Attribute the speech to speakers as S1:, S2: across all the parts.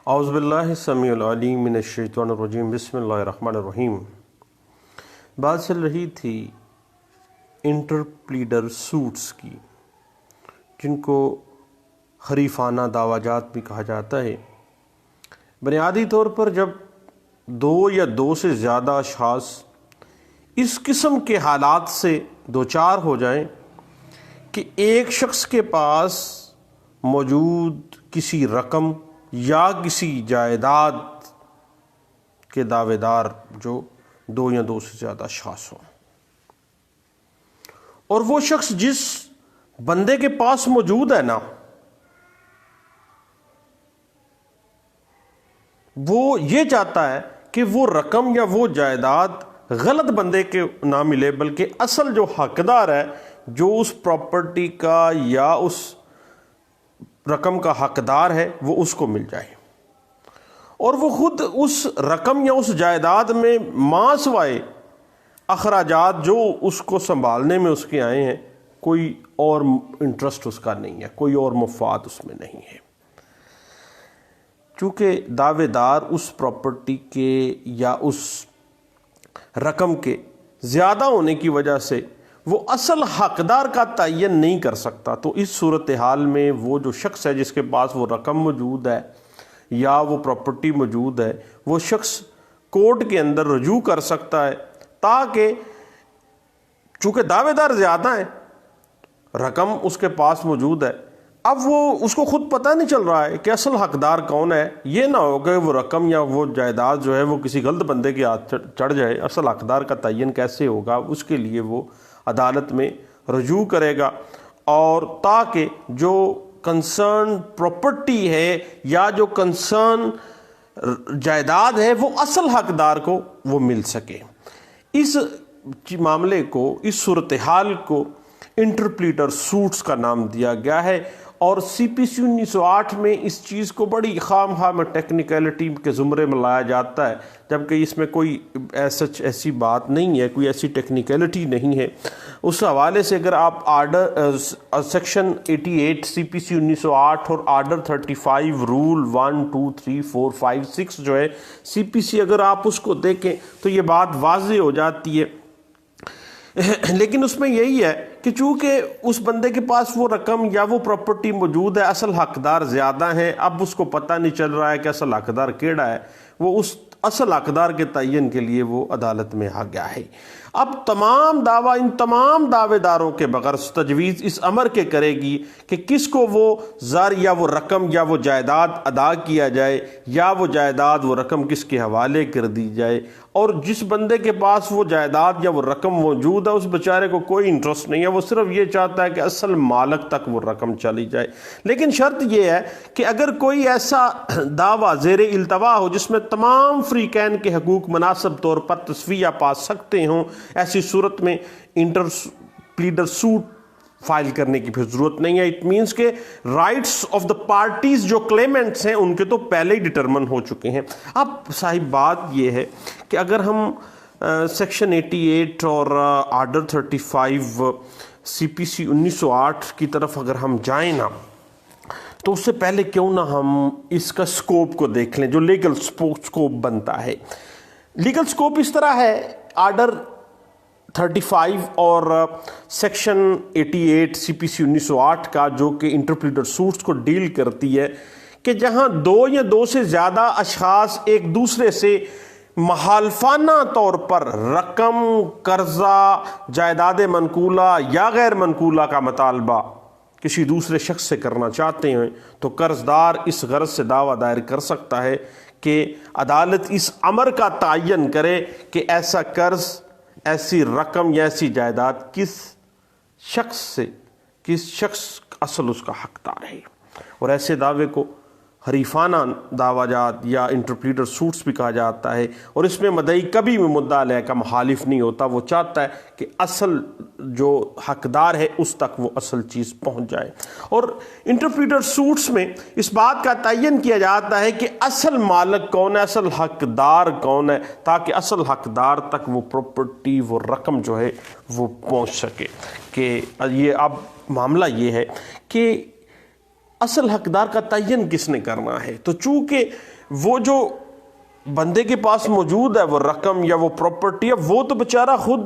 S1: اعوذ باللہ السمیع العلیم من الشیطان الرجیم بسم اللہ الرحمن الرحیم۔ بات چل رہی تھی انٹرپلیڈر سوٹس کی، جن کو حریفانہ دعویٰ جات بھی کہا جاتا ہے۔ بنیادی طور پر جب دو یا دو سے زیادہ اشخاص اس قسم کے حالات سے دوچار ہو جائیں کہ ایک شخص کے پاس موجود کسی رقم یا کسی جائیداد کے دعوے دار جو دو یا دو سے زیادہ اشخاص ہوں، اور وہ شخص جس بندے کے پاس موجود ہے نا، وہ یہ چاہتا ہے کہ وہ رقم یا وہ جائیداد غلط بندے کے نہ ملے، بلکہ اصل جو حقدار ہے، جو اس پراپرٹی کا یا اس رقم کا حقدار ہے، وہ اس کو مل جائے، اور وہ خود اس رقم یا اس جائیداد میں ماں سوائے اخراجات جو اس کو سنبھالنے میں اس کے آئے ہیں، کوئی اور انٹرسٹ اس کا نہیں ہے، کوئی اور مفاد اس میں نہیں ہے۔ چونکہ دعوے دار اس پراپرٹی کے یا اس رقم کے زیادہ ہونے کی وجہ سے وہ اصل حقدار کا تعین نہیں کر سکتا، تو اس صورتحال میں وہ جو شخص ہے جس کے پاس وہ رقم موجود ہے یا وہ پراپرٹی موجود ہے، وہ شخص کورٹ کے اندر رجوع کر سکتا ہے، تاکہ چونکہ دعوے دار زیادہ ہیں، رقم اس کے پاس موجود ہے، اب وہ اس کو خود پتہ نہیں چل رہا ہے کہ اصل حقدار کون ہے، یہ نہ ہو کہ وہ رقم یا وہ جائیداد جو ہے وہ کسی غلط بندے کے ہاتھ چڑھ جائے۔ اصل حقدار کا تعین کیسے ہوگا؟ اس کے لیے وہ عدالت میں رجوع کرے گا، اور تاکہ جو کنسرن پراپرٹی ہے یا جو کنسرن جائیداد ہے وہ اصل حقدار کو وہ مل سکے۔ اس معاملے کو، اس صورتحال کو انٹرپلیڈر سوٹس کا نام دیا گیا ہے، اور سی پی سی 1908 میں اس چیز کو بڑی خام خواہ ٹیکنیکلٹی کے زمرے میں لایا جاتا ہے، جبکہ اس میں کوئی ایسی بات نہیں ہے، کوئی ایسی ٹیکنیکلٹی نہیں ہے۔ اس حوالے سے اگر آپ آرڈر سیکشن 88 سی پی سی 1908 اور آرڈر 35 رول 1 2 3 4 5 6 جو ہے سی پی سی، اگر آپ اس کو دیکھیں تو یہ بات واضح ہو جاتی ہے۔ لیکن اس میں یہی ہے کہ چونکہ اس بندے کے پاس وہ رقم یا وہ پراپرٹی موجود ہے، اصل حقدار زیادہ ہیں، اب اس کو پتہ نہیں چل رہا ہے کہ اصل حقدار کیڑا ہے، وہ اس اصل حقدار کے تعین کے لیے وہ عدالت میں آ گیا ہے۔ اب ان تمام دعوے داروں کے بغیر تجویز اس امر کے کرے گی کہ کس کو وہ زر یا وہ رقم یا وہ جائیداد ادا کیا جائے، یا وہ جائیداد وہ رقم کس کے حوالے کر دی جائے، اور جس بندے کے پاس وہ جائیداد یا وہ رقم موجود ہے اس بیچارے کو کوئی انٹرسٹ نہیں ہے، وہ صرف یہ چاہتا ہے کہ اصل مالک تک وہ رقم چلی جائے۔ لیکن شرط یہ ہے کہ اگر کوئی ایسا دعویٰ زیر التوا ہو جس میں تمام فریقین کے حقوق مناسب طور پر تصفیہ پا سکتے ہوں، ایسی صورت میں انٹرپلیڈر سوٹ فائل کرنے کی پھر ضرورت نہیں ہے۔ اٹ مینس کہ رائٹس آف دا پارٹیز جو کلیمنٹس ہیں ان کے تو پہلے ہی ڈٹرمن ہو چکے ہیں۔ اب صاحب بات یہ ہے کہ اگر ہم سیکشن 88 اور آرڈر 35 سی پی سی 1908 کی طرف اگر ہم جائیں نا، تو اس سے پہلے کیوں نہ ہم اس کا سکوپ کو دیکھ لیں جو لیگل سکوپ بنتا ہے۔ لیگل سکوپ اس طرح ہے، آرڈر 35 اور سیکشن 88 سی پی سی 1908 کا، جو کہ انٹرپلیڈر سوٹس کو ڈیل کرتی ہے، کہ جہاں دو یا دو سے زیادہ اشخاص ایک دوسرے سے مخالفانہ طور پر رقم، قرضہ، جائیداد منقولہ یا غیر منقولہ کا مطالبہ کسی دوسرے شخص سے کرنا چاہتے ہیں، تو قرض دار اس غرض سے دعویٰ دائر کر سکتا ہے کہ عدالت اس امر کا تعین کرے کہ ایسا قرض، ایسی رقم یا ایسی جائیداد کس شخص اصل اس کا حقدار ہے، اور ایسے دعوے کو حریفانہ دعویٰ جات یا انٹرپلیڈر سوٹس بھی کہا جاتا ہے، اور اس میں مدعی کبھی بھی مدعا علیہ کا مخالف نہیں ہوتا، وہ چاہتا ہے کہ اصل جو حقدار ہے اس تک وہ اصل چیز پہنچ جائے۔ اور انٹرپلیڈر سوٹس میں اس بات کا تعین کیا جاتا ہے کہ اصل مالک کون ہے، اصل حقدار کون ہے، تاکہ اصل حقدار تک وہ پراپرٹی، وہ رقم جو ہے وہ پہنچ سکے۔ کہ یہ اب معاملہ یہ ہے کہ اصل حقدار کا تعین کس نے کرنا ہے؟ تو چونکہ وہ جو بندے کے پاس موجود ہے وہ رقم یا وہ پراپرٹی ہے، وہ تو بیچارہ خود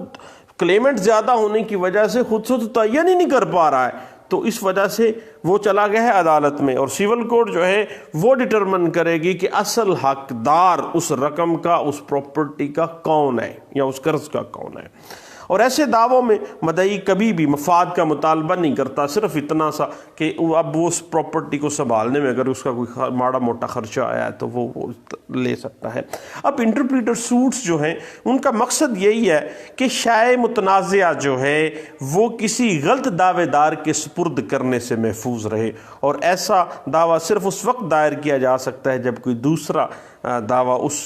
S1: کلیمنٹ زیادہ ہونے کی وجہ سے خود سے تو تعین ہی نہیں کر پا رہا ہے، تو اس وجہ سے وہ چلا گیا ہے عدالت میں، اور سیول کوڈ جو ہے وہ ڈٹرمن کرے گی کہ اصل حقدار اس رقم کا، اس پراپرٹی کا کون ہے یا اس قرض کا کون ہے۔ اور ایسے دعووں میں مدعی کبھی بھی مفاد کا مطالبہ نہیں کرتا، صرف اتنا سا کہ اب وہ اس پراپرٹی کو سنبھالنے میں اگر اس کا کوئی ماڑا موٹا خرچہ آیا ہے تو وہ لے سکتا ہے۔ اب انٹرپریٹر سوٹس جو ہیں ان کا مقصد یہی ہے کہ شائع متنازعہ جو ہے وہ کسی غلط دعوے دار کے سپرد کرنے سے محفوظ رہے، اور ایسا دعویٰ صرف اس وقت دائر کیا جا سکتا ہے جب کوئی دوسرا دعویٰ اس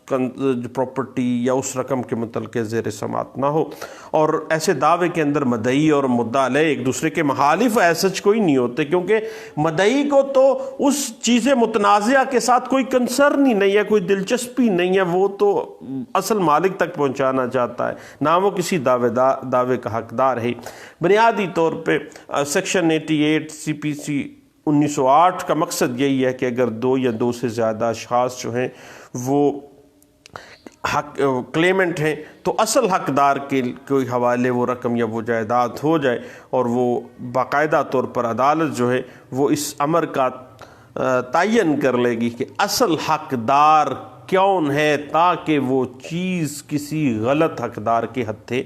S1: پراپرٹی یا اس رقم کے متعلق زیر سماعت نہ ہو، اور ایسے دعوے کے اندر مدعی اور مدعا علیہ ایک دوسرے کے مخالف ایسے کوئی نہیں ہوتے، کیونکہ مدعی کو تو اس چیز متنازعہ کے ساتھ کوئی کنسرن ہی نہیں ہے، کوئی دلچسپی نہیں ہے، وہ تو اصل مالک تک پہنچانا چاہتا ہے، نہ وہ کسی دعوے کا حقدار ہے۔ بنیادی طور پہ سیکشن 88 CPC 1908 کا مقصد یہی ہے کہ اگر دو یا دو سے زیادہ اشخاص جو ہیں وہ کلیمنٹ ہیں تو اصل حقدار کے کوئی حوالے وہ رقم یا وہ جائیداد ہو جائے، اور وہ باقاعدہ طور پر عدالت جو ہے وہ اس امر کا تعین کر لے گی کہ اصل حقدار کون ہے، تاکہ وہ چیز کسی غلط حقدار کے ہتھے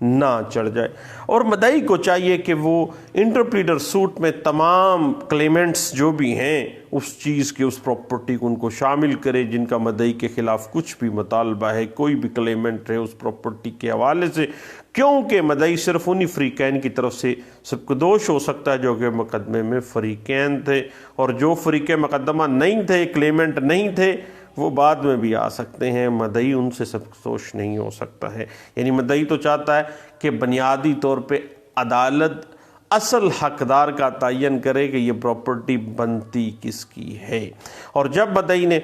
S1: نہ چڑھ جائے۔ اور مدعی کو چاہیے کہ وہ انٹرپلیڈر سوٹ میں تمام کلیمنٹس جو بھی ہیں اس چیز کے، اس پراپرٹی کو ان کو شامل کرے جن کا مدعی کے خلاف کچھ بھی مطالبہ ہے، کوئی بھی کلیمنٹ ہے اس پراپرٹی کے حوالے سے، کیونکہ مدعی صرف انہی فریقین کی طرف سے سبکدوش ہو سکتا ہے جو کہ مقدمے میں فریقین تھے، اور جو فریق مقدمہ نہیں تھے، کلیمنٹ نہیں تھے، وہ بعد میں بھی آ سکتے ہیں، مدعی ان سے سبکدوش نہیں ہو سکتا ہے۔ یعنی مدعی تو چاہتا ہے کہ بنیادی طور پہ عدالت اصل حقدار کا تعین کرے کہ یہ پراپرٹی بنتی کس کی ہے، اور جب مدعی نے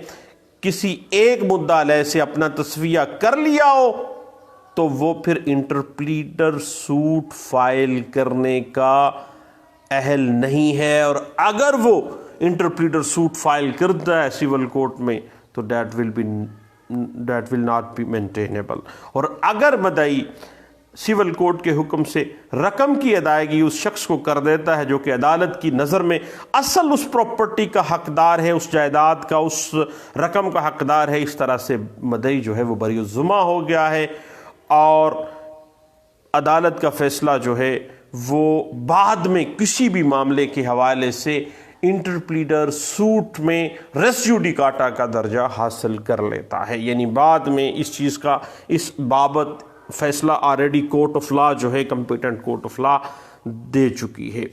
S1: کسی ایک مدعا علیہ سے اپنا تصفیہ کر لیا ہو تو وہ پھر انٹرپلیڈر سوٹ فائل کرنے کا اہل نہیں ہے، اور اگر وہ انٹرپلیڈر سوٹ فائل کرتا ہے سیول کورٹ میں تو that will not be maintainable۔ اور اگر مدعی سیول کورٹ کے حکم سے رقم کی ادائیگی اس شخص کو کر دیتا ہے جو کہ عدالت کی نظر میں اصل اس پراپرٹی کا حقدار ہے، اس جائیداد کا، اس رقم کا حقدار ہے، اس طرح سے مدعی جو ہے وہ بری الذمہ ہو گیا ہے، اور عدالت کا فیصلہ جو ہے وہ بعد میں کسی بھی معاملے کے حوالے سے انٹرپلیڈر سوٹ میں ریس جوڈیکاٹا کا درجہ حاصل کر لیتا ہے، یعنی بعد میں اس چیز کا اس بابت فیصلہ آلریڈی کورٹ آف لا جو ہے کمپیٹنٹ کورٹ آف لا دے چکی ہے۔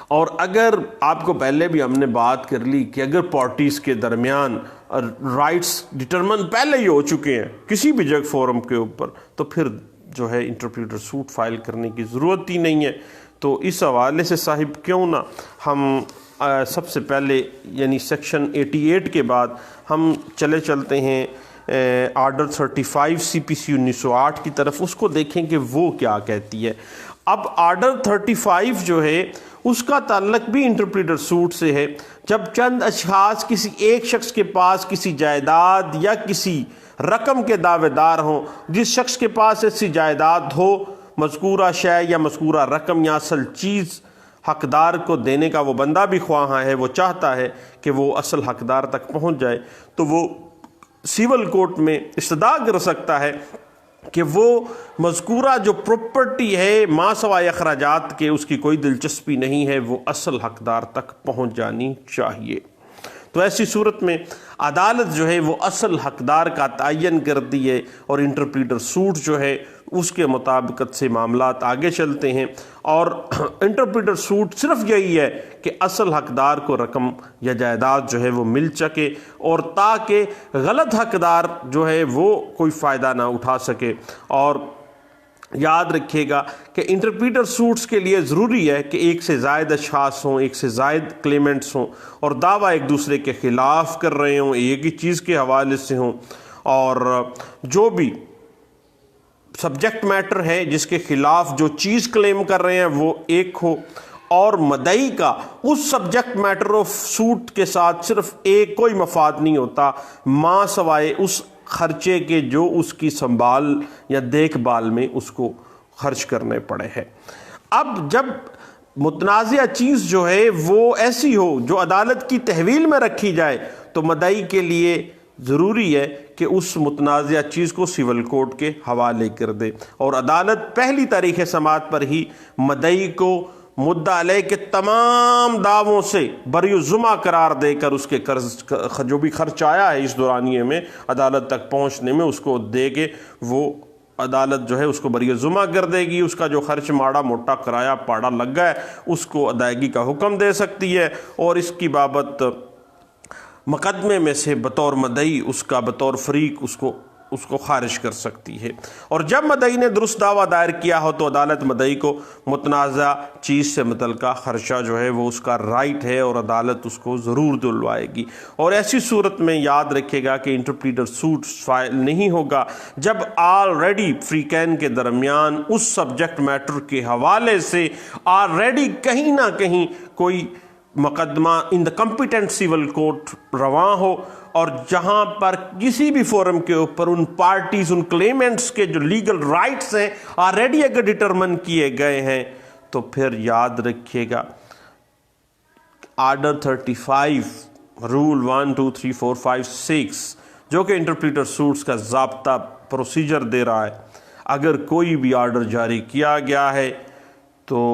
S1: اور اگر آپ کو پہلے بھی ہم نے بات کر لی کہ اگر پارٹیز کے درمیان رائٹس ڈٹرمن پہلے ہی ہو چکے ہیں کسی بھی جج فورم کے اوپر، تو پھر جو ہے انٹرپلیڈر سوٹ فائل کرنے کی ضرورت ہی نہیں ہے۔ تو اس حوالے سے صاحب کیوں نہ ہم سب سے پہلے یعنی سیکشن 88 کے بعد ہم چلتے ہیں آرڈر 35 CPC 1908 کی طرف، اس کو دیکھیں کہ وہ کیا کہتی ہے۔ اب آرڈر 35 جو ہے اس کا تعلق بھی انٹرپلیڈر سوٹ سے ہے۔ جب چند اشخاص کسی ایک شخص کے پاس کسی جائیداد یا کسی رقم کے دعوے دار ہوں، جس شخص کے پاس ایسی جائیداد ہو، مذکورہ شے یا مذکورہ رقم یا اصل چیز حقدار کو دینے کا وہ بندہ بھی خواہاں ہے، وہ چاہتا ہے کہ وہ اصل حقدار تک پہنچ جائے، تو وہ سیول کورٹ میں استدعا کر سکتا ہے کہ وہ مذکورہ جو پراپرٹی ہے ما سوائے اخراجات کے، اس کی کوئی دلچسپی نہیں ہے، وہ اصل حقدار تک پہنچ جانی چاہیے۔ تو ایسی صورت میں عدالت جو ہے وہ اصل حقدار کا تعین کرتی ہے، اور انٹرپلیڈر سوٹ جو ہے اس کے مطابقت سے معاملات آگے چلتے ہیں، اور انٹرپلیڈر سوٹ صرف یہی ہے کہ اصل حقدار کو رقم یا جائیداد جو ہے وہ مل سکے، اور تاکہ غلط حقدار جو ہے وہ کوئی فائدہ نہ اٹھا سکے۔ اور یاد رکھیے گا کہ انٹرپلیڈر سوٹس کے لیے ضروری ہے کہ ایک سے زائد اشخاص ہوں، ایک سے زائد کلیمنٹس ہوں، اور دعویٰ ایک دوسرے کے خلاف کر رہے ہوں، ایک ہی چیز کے حوالے سے ہوں، اور جو بھی سبجیکٹ میٹر ہے جس کے خلاف جو چیز کلیم کر رہے ہیں وہ ایک ہو، اور مدعی کا اس سبجیکٹ میٹر آف سوٹ کے ساتھ صرف ایک کوئی مفاد نہیں ہوتا ماں سوائے اس خرچے کے جو اس کی سنبھال یا دیکھ بھال میں اس کو خرچ کرنے پڑے ہیں۔ اب جب متنازعہ چیز جو ہے وہ ایسی ہو جو عدالت کی تحویل میں رکھی جائے تو مدعی کے لیے ضروری ہے کہ اس متنازعہ چیز کو سول کورٹ کے حوالے کر دے، اور عدالت پہلی تاریخ سماعت پر ہی مدعی کو مدعا علیہ کے تمام دعووں سے بری الذمہ قرار دے کر اس کے قرض جو بھی خرچ آیا ہے اس دورانیے میں عدالت تک پہنچنے میں اس کو دے کے وہ عدالت جو ہے اس کو بری الذمہ کر دے گی، اس کا جو خرچ ماڑا موٹا کرایہ پاڑا لگ گیا ہے اس کو ادائیگی کا حکم دے سکتی ہے، اور اس کی بابت مقدمے میں سے بطور مدعی اس کا بطور فریق اس کو خارج کر سکتی ہے۔ اور جب مدعی نے درست دعویٰ دائر کیا ہو تو عدالت مدعی کو متنازع چیز سے متعلقہ خرچہ جو ہے وہ اس کا رائٹ ہے اور عدالت اس کو ضرور دلوائے گی، اور ایسی صورت میں یاد رکھے گا کہ انٹرپلیڈر سوٹ فائل نہیں ہوگا جب آلریڈی فریقین کے درمیان اس سبجیکٹ میٹر کے حوالے سے آلریڈی کہیں نہ کہیں کوئی مقدمہ ان دا کمپیٹنٹ سول کورٹ رواں ہو، اور جہاں پر کسی بھی فورم کے اوپر ان پارٹیز ان کلیمنٹس کے جو لیگل رائٹس ہیں آلریڈی اگر ڈٹرمن کیے گئے ہیں تو پھر یاد رکھیے گا آرڈر 35 رول 1 2 3 4 5 6 جو کہ انٹرپلیٹر سوٹس کا ضابطہ پروسیجر دے رہا ہے، اگر کوئی بھی آرڈر جاری کیا گیا ہے تو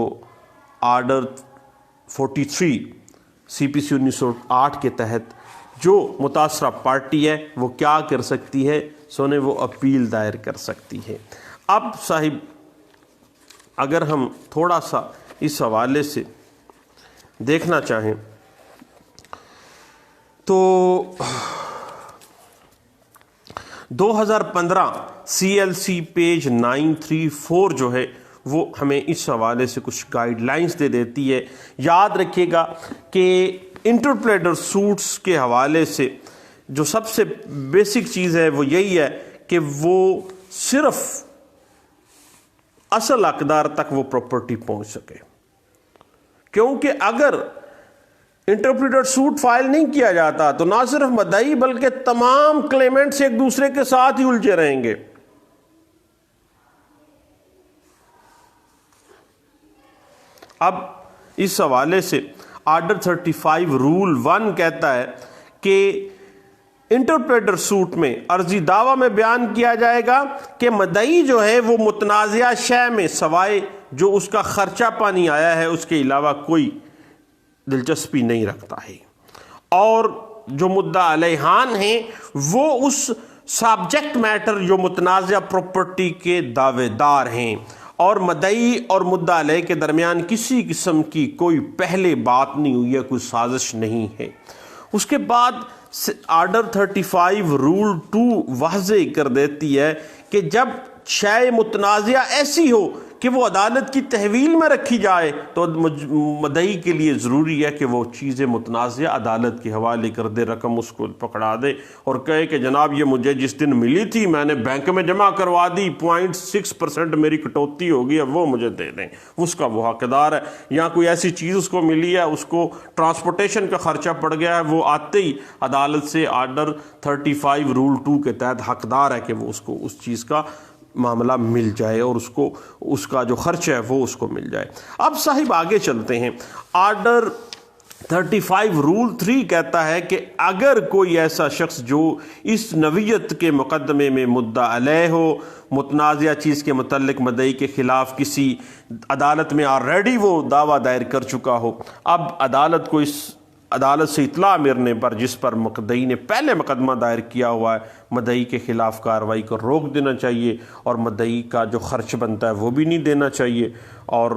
S1: آرڈر 43 سی پی سی 1908 کے تحت جو متاثرہ پارٹی ہے وہ کیا کر سکتی ہے، سونے وہ اپیل دائر کر سکتی ہے۔ اب صاحب اگر ہم تھوڑا سا اس حوالے سے دیکھنا چاہیں تو 2015 CLC پیج 934 جو ہے وہ ہمیں اس حوالے سے کچھ گائیڈ لائنز دے دیتی ہے۔ یاد رکھیے گا کہ انٹرپلیڈر سوٹس کے حوالے سے جو سب سے بیسک چیز ہے وہ یہی ہے کہ وہ صرف اصل حقدار تک وہ پراپرٹی پہنچ سکے، کیونکہ اگر انٹرپلیڈر سوٹ فائل نہیں کیا جاتا تو نہ صرف مدعی بلکہ تمام کلیمنٹس ایک دوسرے کے ساتھ ہی الجھے رہیں گے۔ اب اس حوالے سے آرڈر 35 رول 1 کہتا ہے کہ انٹرپلیڈر سوٹ میں عرضی دعویٰ میں بیان کیا جائے گا کہ مدعی جو ہے وہ متنازعہ شے میں سوائے جو اس کا خرچہ پانی آیا ہے اس کے علاوہ کوئی دلچسپی نہیں رکھتا ہے، اور جو مدعا علیہان ہیں وہ اس سبجیکٹ میٹر جو متنازعہ پراپرٹی کے دعوے دار ہیں، اور مدعی اور مدعا علیہ کے درمیان کسی قسم کی کوئی پہلے بات نہیں ہوئی ہے، کوئی سازش نہیں ہے۔ اس کے بعد آرڈر 35 رول 2 واضح کر دیتی ہے کہ جب شے متنازعہ ایسی ہو کہ وہ عدالت کی تحویل میں رکھی جائے تو مدعی کے لیے ضروری ہے کہ وہ چیزیں متنازعہ عدالت کے حوالے کر دے، رقم اس کو پکڑا دے اور کہے کہ جناب یہ مجھے جس دن ملی تھی میں نے بینک میں جمع کروا دی، 0.6% میری کٹوتی ہوگی، اب وہ مجھے دے دیں، اس کا وہ حقدار ہے۔ یا کوئی ایسی چیز اس کو ملی ہے، اس کو ٹرانسپورٹیشن کا خرچہ پڑ گیا ہے، وہ آتے ہی عدالت سے آرڈر 35 رول 2 کے تحت حقدار ہے کہ وہ اس کو اس چیز کا معاملہ مل جائے اور اس کا جو خرچ ہے وہ اس کو مل جائے۔ اب صاحب آگے چلتے ہیں۔ آرڈر 35 رول 3 کہتا ہے کہ اگر کوئی ایسا شخص جو اس نوعیت کے مقدمے میں مدعا علیہ ہو، متنازعہ چیز کے متعلق مدعی کے خلاف کسی عدالت میں آلریڈی وہ دعویٰ دائر کر چکا ہو، اب عدالت کو اس عدالت سے اطلاع ملنے پر جس پر مدعی نے پہلے مقدمہ دائر کیا ہوا ہے، مدعی کے خلاف کارروائی کو روک دینا چاہیے، اور مدعی کا جو خرچ بنتا ہے وہ بھی نہیں دینا چاہیے، اور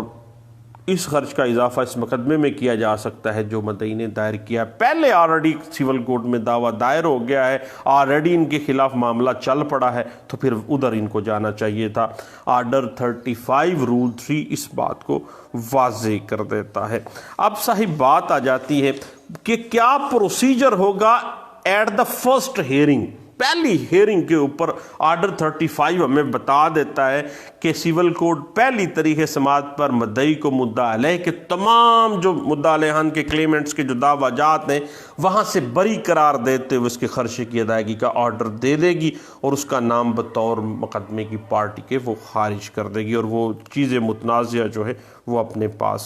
S1: اس خرچ کا اضافہ اس مقدمے میں کیا جا سکتا ہے جو مدعی نے دائر کیا ہے۔ پہلے آلریڈی سول کورٹ میں دعویٰ دائر ہو گیا ہے، آلریڈی ان کے خلاف معاملہ چل پڑا ہے، تو پھر ادھر ان کو جانا چاہیے تھا۔ آرڈر 35 رول 3 اس بات کو واضح کر دیتا ہے۔ اب صاحب بات آ جاتی ہے کہ کیا پروسیجر ہوگا ایٹ دا فرسٹ ہیئرنگ، پہلی ہیئرنگ کے اوپر آرڈر 35 ہمیں بتا دیتا ہے کہ سول کوڈ پہلی طریق سماعت پر مدعی کو مدعا علیہ کے تمام جو مدعا علیہان کے کلیمنٹس کے جو دعویٰ جات ہیں وہاں سے بری قرار دیتے ہوئے اس کے خرچے کی ادائیگی کا آرڈر دے دے گی اور اس کا نام بطور مقدمے کی پارٹی کے وہ خارج کر دے گی اور وہ چیزیں متنازعہ جو ہے وہ اپنے پاس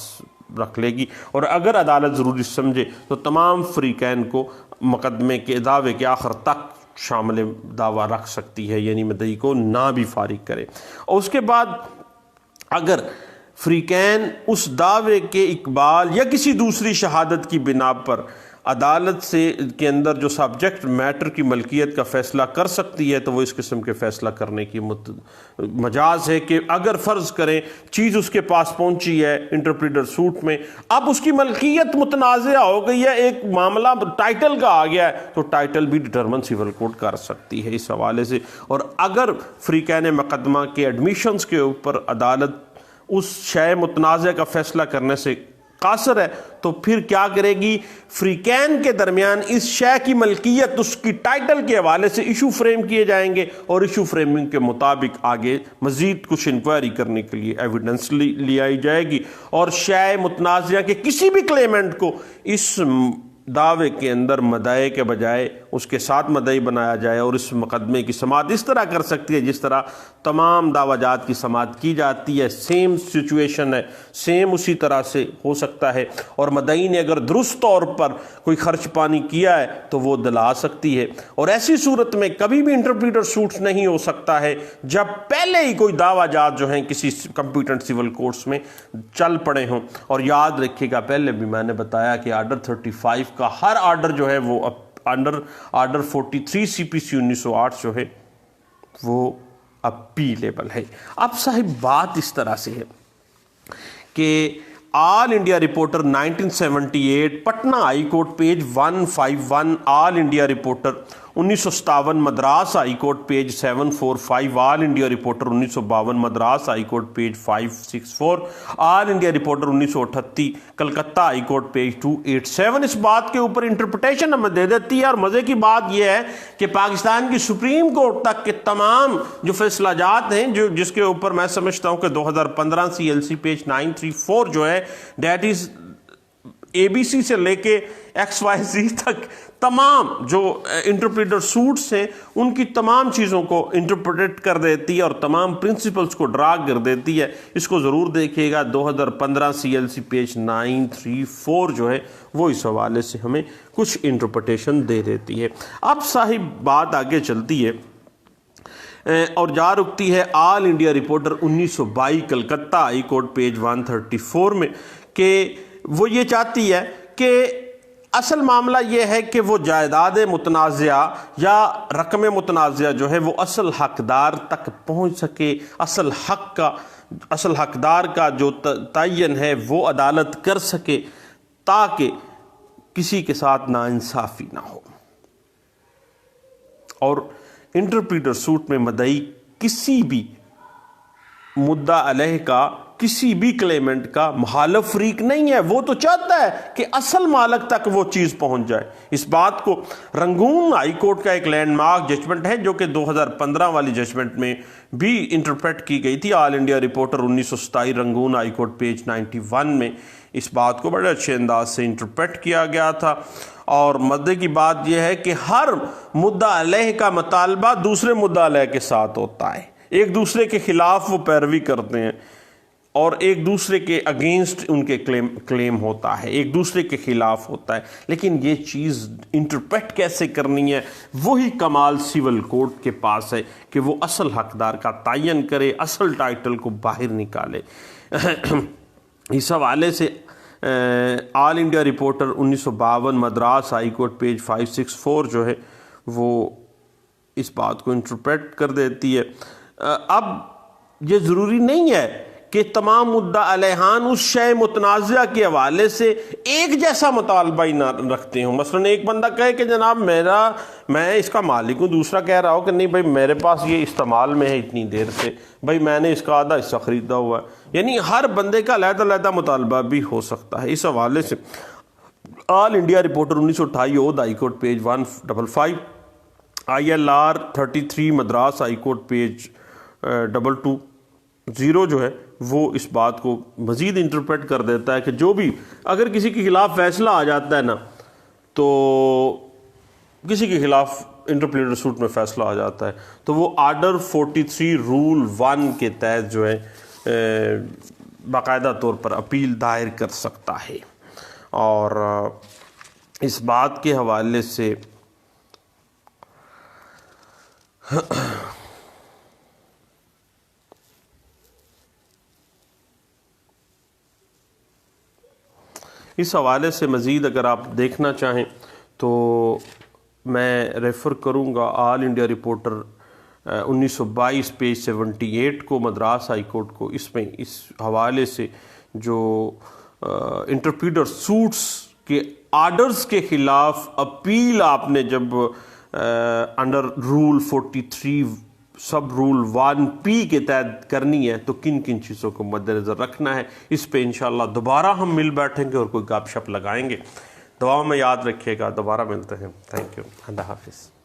S1: رکھ لے گی، اور اگر عدالت ضروری سمجھے تو تمام فریقین کو مقدمے کے دعوے کے آخر تک شامل دعویٰ رکھ سکتی ہے، یعنی مدعی کو نہ بھی فارغ کرے۔ اور اس کے بعد اگر فریقین اس دعوے کے اقبال یا کسی دوسری شہادت کی بنا پر عدالت سے کے اندر جو سبجیکٹ میٹر کی ملکیت کا فیصلہ کر سکتی ہے تو وہ اس قسم کے فیصلہ کرنے کی مجاز ہے کہ اگر فرض کریں چیز اس کے پاس پہنچی ہے انٹرپریٹر سوٹ میں، اب اس کی ملکیت متنازعہ ہو گئی ہے، ایک معاملہ ٹائٹل کا آ گیا ہے تو ٹائٹل بھی ڈٹرمن سول کوڈ کر سکتی ہے اس حوالے سے۔ اور اگر فریقین مقدمہ کے ایڈمیشنز کے اوپر عدالت اس شے متنازع کا فیصلہ کرنے سے قاصر ہے تو پھر کیا کرے گی؟ فریقین کے درمیان اس شے کی ملکیت اس کی ٹائٹل کے حوالے سے ایشو فریم کیے جائیں گے اور ایشو فریمنگ کے مطابق آگے مزید کچھ انکوائری کرنے کے لیے ایویڈنس لی آئی جائے گی، اور شے متنازعہ کے کسی بھی کلیمنٹ کو اس دعوے کے اندر مدعی کے بجائے اس کے ساتھ مدعی بنایا جائے اور اس مقدمے کی سماعت اس طرح کر سکتی ہے جس طرح تمام دعویٰ جات کی سماعت کی جاتی ہے، سیم سچویشن ہے، سیم اسی طرح سے ہو سکتا ہے، اور مدعی نے اگر درست طور پر کوئی خرچ پانی کیا ہے تو وہ دلا سکتی ہے۔ اور ایسی صورت میں کبھی بھی انٹرپریٹر سوٹس نہیں ہو سکتا ہے جب پہلے ہی کوئی دعویٰ جات جو ہیں کسی کمپیٹنٹ سول کورٹس میں چل پڑے ہوں۔ اور یاد رکھیے گا پہلے بھی میں نے بتایا کہ آرڈر 35 کا ہر آرڈر جو ہے وہ آرڈر 43 سی پی سی 1908 جو ہے وہ اپیلیبل ہے۔ اب صاحب بات اس طرح سے ہے کہ All India Reporter 1978 Patna High Court page 151، All India Reporter 1957 Madras High Court page 745، All India Reporter 1952 Madras High Court page 564، All India Reporter 1938 Calcutta High Court page 287 اس بات کے اوپر انٹرپریٹیشن ہمیں دے دیتی ہے۔ اور مزے کی بات یہ ہے کہ پاکستان کی سپریم کورٹ تک کے تمام جو فیصلہ جات ہیں جس کے اوپر میں سمجھتا ہوں کہ 2015 سی ایل سی پیج 934 جو ہے that is a B C سے لے کے ایکس وائی زی تک تمام جو انٹرپریٹر سوٹس ہیں ان کی تمام چیزوں کو انٹرپریٹ کر دیتی ہے اور تمام پرنسپلز کو ڈرا کر دیتی ہے۔ اس کو ضرور دیکھیے گا، 2015 سی ایل سی پیج 934 جو ہے وہ اس حوالے سے ہمیں کچھ انٹرپریٹیشن دے دیتی ہے۔ اب صاحب بات آگے چلتی ہے اور جا رکتی ہے All India Reporter 1922 Calcutta High Court page 134 میں کہ وہ یہ چاہتی ہے کہ اصل معاملہ یہ ہے کہ وہ جائیداد متنازعہ یا رقم متنازعہ جو ہے وہ اصل حقدار تک پہنچ سکے، اصل حقدار کا جو تعین ہے وہ عدالت کر سکے تاکہ کسی کے ساتھ ناانصافی نہ ہو۔ اور انٹرپریٹر سوٹ میں مدعی کسی بھی مدعا علیہ کا کسی بھی کلیمنٹ کا مخالف فریق نہیں ہے، وہ تو چاہتا ہے کہ اصل مالک تک وہ چیز پہنچ جائے۔ اس بات کو رنگون ہائی کورٹ کا ایک لینڈ مارک ججمنٹ ہے جو کہ 2015 والی ججمنٹ میں بھی انٹرپریٹ کی گئی تھی، All India Reporter 1927 Rangoon High Court page 91 میں اس بات کو بڑے اچھے انداز سے انٹرپریٹ کیا گیا تھا۔ اور مدعے کی بات یہ ہے کہ ہر مدعا علیہ کا مطالبہ دوسرے مدعا علیہ کے ساتھ ہوتا ہے، ایک دوسرے کے خلاف وہ پیروی کرتے ہیں اور ایک دوسرے کے اگینسٹ ان کے کلیم ہوتا ہے، ایک دوسرے کے خلاف ہوتا ہے، لیکن یہ چیز انٹرپریٹ کیسے کرنی ہے وہی کمال سول کوڈ کے پاس ہے کہ وہ اصل حقدار کا تعین کرے، اصل ٹائٹل کو باہر نکالے۔ اس حوالے سے All India Reporter 1952 Madras High Court page 564 جو ہے وہ اس بات کو انٹرپریٹ کر دیتی ہے۔ اب یہ ضروری نہیں ہے کہ تمام مدعا علیہان اس شے متنازعہ کے حوالے سے ایک جیسا مطالبہ ہی نہ رکھتے ہوں۔ مثلا ایک بندہ کہے کہ جناب میں اس کا مالک ہوں، دوسرا کہہ رہا ہو کہ نہیں بھائی میرے پاس یہ استعمال میں ہے اتنی دیر سے، بھائی میں نے اس کا آدھا حصہ خریدا ہوا ہے، یعنی ہر بندے کا علیحدہ علیحدہ مطالبہ بھی ہو سکتا ہے۔ اس حوالے سے All India Reporter 1928 High Court page 155، ILR 33 Madras High Court page 220 جو ہے وہ اس بات کو مزید انٹرپریٹ کر دیتا ہے کہ جو بھی اگر کسی کے خلاف فیصلہ آ جاتا ہے نا، تو کسی کے خلاف انٹرپلیٹر سوٹ میں فیصلہ آ جاتا ہے تو وہ آرڈر 43 رول 1 کے تحت جو ہے باقاعدہ طور پر اپیل دائر کر سکتا ہے. اور اس بات کے حوالے سے مزید اگر آپ دیکھنا چاہیں تو میں ریفر کروں گا آل انڈیا رپورٹر 1922 پیج 78 کو، مدراس ہائی کورٹ کو. اس میں اس حوالے سے جو انٹرپریٹر سوٹس کے آرڈرز کے خلاف اپیل آپ نے جب انڈر رول 43 سب رول 1P کے تحت کرنی ہے تو کن کن چیزوں کو مد نظر رکھنا ہے، اس پہ انشاءاللہ دوبارہ ہم مل بیٹھیں گے اور کوئی گپ شپ لگائیں گے. دعاؤں میں یاد رکھیے گا. دوبارہ ملتے ہیں. Thank you. اللہ حافظ.